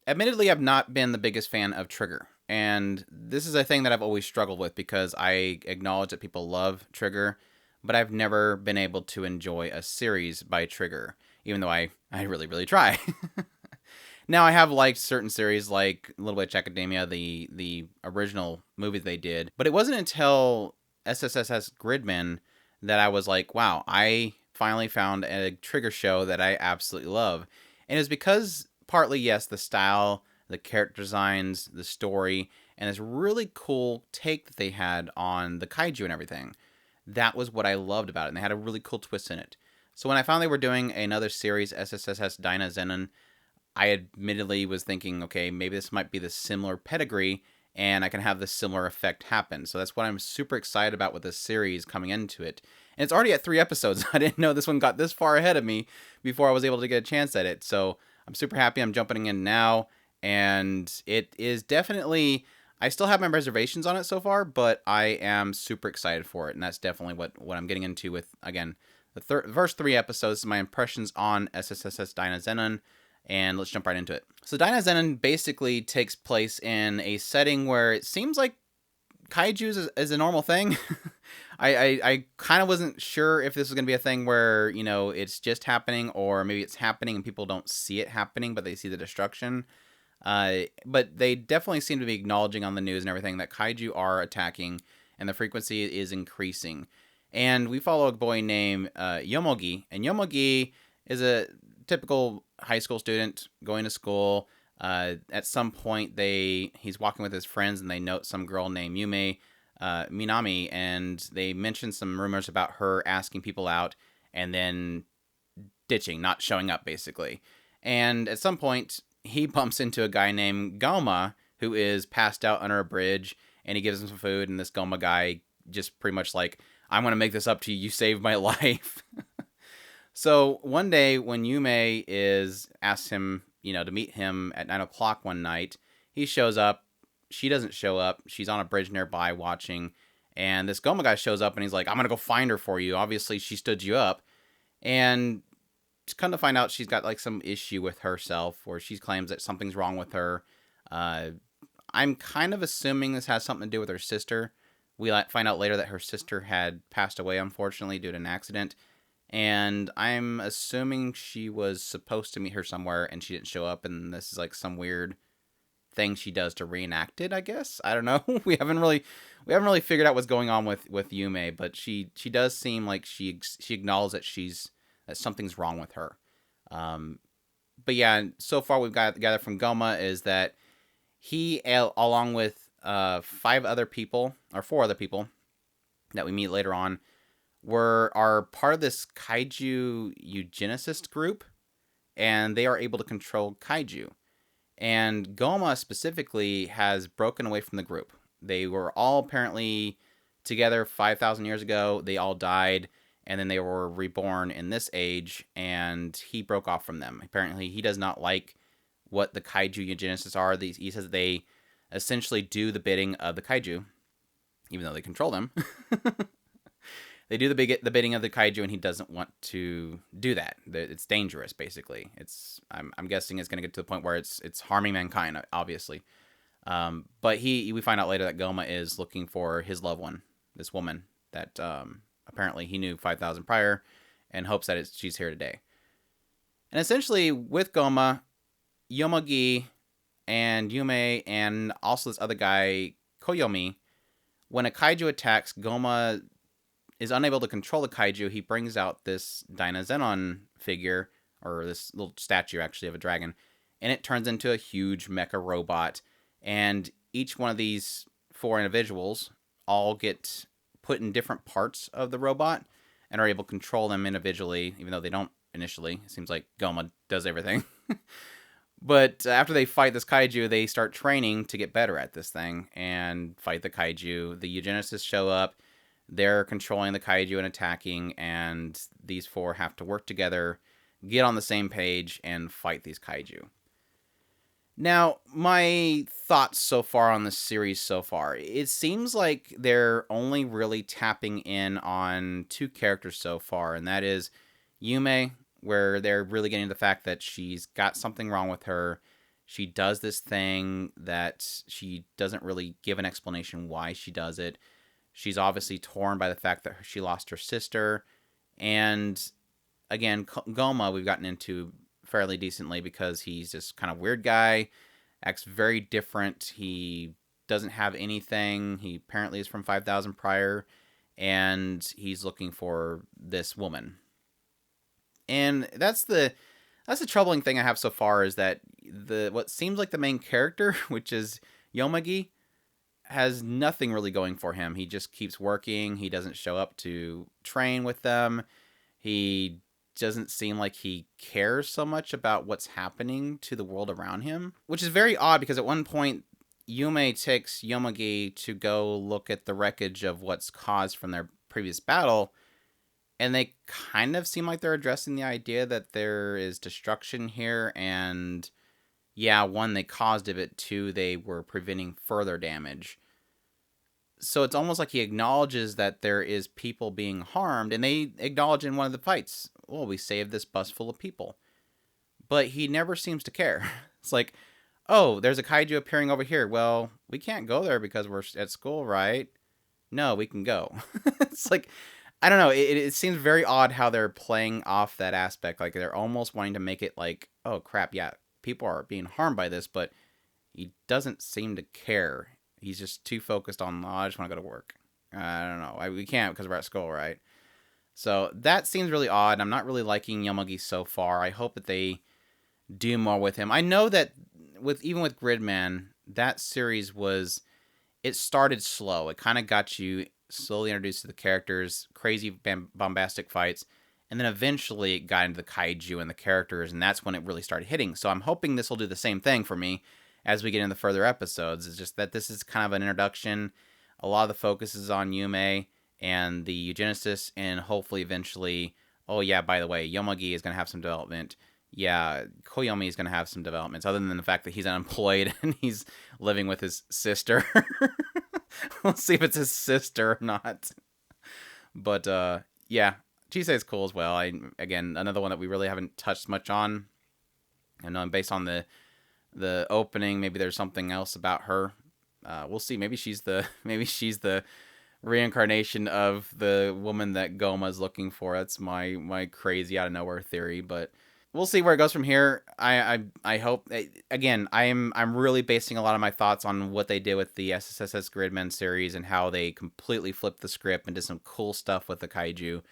admittedly, I've not been the biggest fan of Trigger. And this is a thing that I've always struggled with because I acknowledge that people love Trigger, but I've never been able to enjoy a series by Trigger, even though I really, really try. Now, I have liked certain series like Little Witch Academia, the original movie they did, but it wasn't until SSSS Gridman that I was like, wow, I finally found a Trigger show that I absolutely love. And it's because partly, yes, the style, the character designs, the story, and this really cool take that they had on the kaiju and everything. That was what I loved about it, and they had a really cool twist in it. So when I found they were doing another series, SSSS.Dynazenon, I admittedly was thinking, okay, maybe this might be the similar pedigree, and I can have this similar effect happen. So that's what I'm super excited about with this series coming into it. And it's already at 3 episodes. I didn't know this one got this far ahead of me before I was able to get a chance at it. So I'm super happy I'm jumping in now. And it is definitely, I still have my reservations on it so far, but I am super excited for it. And that's definitely what I'm getting into with, again, the first 3 episodes, my impressions on SSSS.Dynazenon. And let's jump right into it. So Dynazenon basically takes place in a setting where it seems like kaijus is a normal thing. I kind of wasn't sure if this was going to be a thing where, it's just happening or maybe it's happening and people don't see it happening, but they see the destruction. But they definitely seem to be acknowledging on the news and everything that kaiju are attacking and the frequency is increasing. And we follow a boy named Yomogi. And Yomogi is a typical high school student going to school. At some point, he's walking with his friends, and they note some girl named Yume Minami, and they mention some rumors about her asking people out and then ditching, not showing up, basically. And at some point, he bumps into a guy named Goma, who is passed out under a bridge, and he gives him some food, and this Goma guy just pretty much like, I'm going to make this up to you, you saved my life. So one day when Yume asks him, to meet him at 9 o'clock one night, he shows up. She doesn't show up. She's on a bridge nearby watching. And this Goma guy shows up and he's like, I'm going to go find her for you. Obviously, she stood you up. And just come to find out she's got like some issue with herself where she claims that something's wrong with her. I'm kind of assuming this has something to do with her sister. We find out later that her sister had passed away, unfortunately, due to an accident. And I'm assuming she was supposed to meet her somewhere and she didn't show up, and this is like some weird thing she does to reenact it, I guess. I don't know. we haven't really figured out what's going on with Yume, but she does seem like she acknowledges that something's wrong with her. But yeah, so far we've gathered from Goma is that he, along with 4 other people that we meet later on, are part of this kaiju eugenicist group, and they are able to control kaiju. And Goma specifically has broken away from the group. They were all apparently together 5,000 years ago. They all died, and then they were reborn in this age, and he broke off from them. Apparently, he does not like what the kaiju eugenicists are. He says they essentially do the bidding of the kaiju, even though they control them. They do the bidding of the kaiju, and he doesn't want to do that. It's dangerous, basically. I'm guessing it's going to get to the point where it's harming mankind, obviously. But we find out later that Goma is looking for his loved one, this woman that apparently he knew 5,000 prior, and hopes that she's here today. And essentially, with Goma, Yomogi, and Yume, and also this other guy, Koyomi, when a kaiju attacks, Goma is unable to control the kaiju. He brings out this Dynazenon figure, or this little statue, actually, of a dragon, and it turns into a huge mecha robot. And each one of these 4 individuals all get put in different parts of the robot and are able to control them individually, even though they don't initially. It seems like Goma does everything. But after they fight this kaiju, they start training to get better at this thing and fight the kaiju. The eugenicists show up. They're controlling the kaiju and attacking, and these 4 have to work together, get on the same page, and fight these kaiju. Now, my thoughts so far on this series so far, it seems like they're only really tapping in on 2 characters so far, and that is Yume, where they're really getting the fact that she's got something wrong with her. She does this thing that she doesn't really give an explanation why she does it. She's obviously torn by the fact that she lost her sister. And again, Goma we've gotten into fairly decently because he's just kind of weird guy, acts very different. He doesn't have anything. He apparently is from 5,000 prior, and he's looking for this woman. And that's the troubling thing I have so far is that the what seems like the main character, which is Yomagi, has nothing really going for him. He just keeps working. He doesn't show up to train with them. He doesn't seem like he cares so much about what's happening to the world around him, which is very odd because at one point Yume takes Yomagi to go look at the wreckage of what's caused from their previous battle, and they kind of seem like they're addressing the idea that there is destruction here, and yeah, one, they caused it, two, they were preventing further damage. So it's almost like he acknowledges that there is people being harmed, and they acknowledge in one of the fights, well, we saved this bus full of people. But he never seems to care. It's like, oh, there's a kaiju appearing over here. Well, we can't go there because we're at school, right? No, we can go. It's like, I don't know. It seems very odd how they're playing off that aspect. Like they're almost wanting to make it like, oh crap, yeah, people are being harmed by this, but he doesn't seem to care. He's just too focused on, oh, I just want to go to work. I don't know. We can't because we're at school, right? So that seems really odd. I'm not really liking Yomagi so far. I hope that they do more with him. I know that even with Gridman, that series it started slow. It kind of got you slowly introduced to the characters, crazy bombastic fights, and then eventually it got into the kaiju and the characters, and that's when it really started hitting. So I'm hoping this will do the same thing for me as we get into further episodes. It's just that this is kind of an introduction. A lot of the focus is on Yume and the eugenicist, and hopefully eventually, oh yeah, by the way, Yomagi is going to have some development. Yeah, Koyomi is going to have some developments, other than the fact that he's unemployed and he's living with his sister. We'll see if it's his sister or not. But yeah, Chisei is cool as well. Again, another one that we really haven't touched much on. I know based on the opening, maybe there's something else about her. We'll see. Maybe she's the reincarnation of the woman that Goma is looking for. That's my crazy out of nowhere theory, but we'll see where it goes from here. I hope, again, I'm really basing a lot of my thoughts on what they did with the SSSS Gridman series and how they completely flipped the script and did some cool stuff with the kaiju,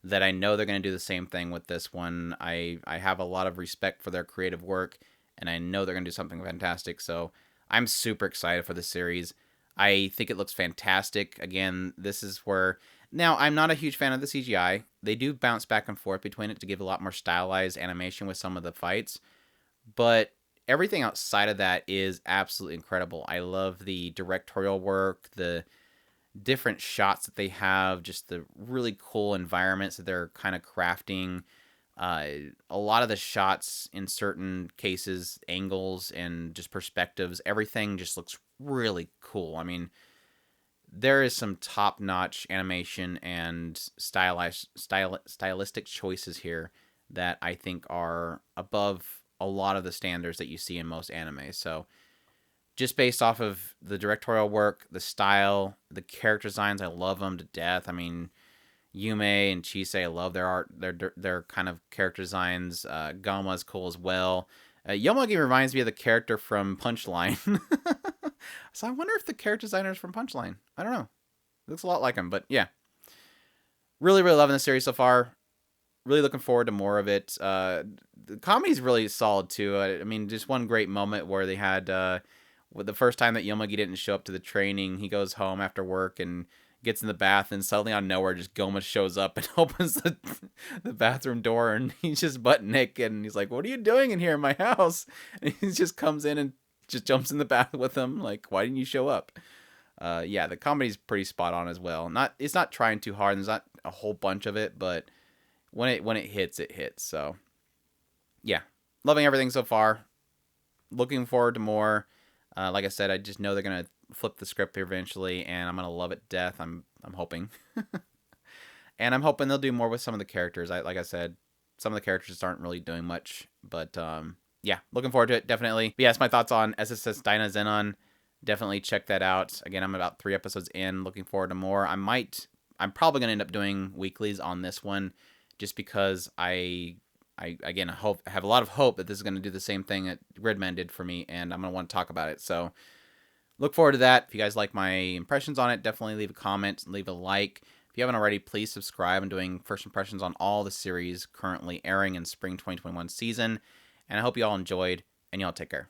that I know they're going to do the same thing with this one. I have a lot of respect for their creative work, and I know they're going to do something fantastic. So I'm super excited for this series. I think it looks fantastic. Again, this is where... Now, I'm not a huge fan of the CGI. They do bounce back and forth between it to give a lot more stylized animation with some of the fights. But everything outside of that is absolutely incredible. I love the directorial work, the different shots that they have, just the really cool environments that they're kind of crafting. A lot of the shots in certain cases, angles and just perspectives, everything just looks really cool. I mean, there is some top-notch animation and stylistic choices here that I think are above a lot of the standards that you see in most anime. So just based off of the directorial work, the style, the character designs, I love them to death. I mean, Yume and Chisei, I love their art, their kind of character designs. Gama's cool as well. Yomagi reminds me of the character from Punchline. So I wonder if the character designer is from Punchline. I don't know. It looks a lot like him, but yeah. Really, really loving the series so far. Really looking forward to more of it. The comedy's really solid too. I mean, just one great moment where they had the first time that Yomagi didn't show up to the training. He goes home after work and gets in the bath, and suddenly out of nowhere, just Goma shows up and opens the bathroom door, and he's just butt naked, and he's like, "What are you doing in here in my house?" And he just comes in and just jumps in the bath with him. Like, why didn't you show up? Yeah, the comedy's pretty spot on as well. It's not trying too hard, and there's not a whole bunch of it, but when it hits, it hits. So yeah, loving everything so far. Looking forward to more. Like I said, I just know they're gonna flip the script eventually, and I'm gonna love it to death. I'm hoping, and I'm hoping they'll do more with some of the characters. Like I said, some of the characters aren't really doing much, but yeah, looking forward to it, definitely. But yeah, that's my thoughts on SSS.Dynazenon. Definitely check that out. Again, I'm about 3 episodes in, looking forward to more. I'm probably going to end up doing weeklies on this one just because I again have a lot of hope that this is going to do the same thing that Gridman did for me, and I'm going to want to talk about it. So look forward to that. If you guys like my impressions on it, definitely leave a comment, leave a like. If you haven't already, please subscribe. I'm doing first impressions on all the series currently airing in spring 2021 season. And I hope you all enjoyed, and y'all take care.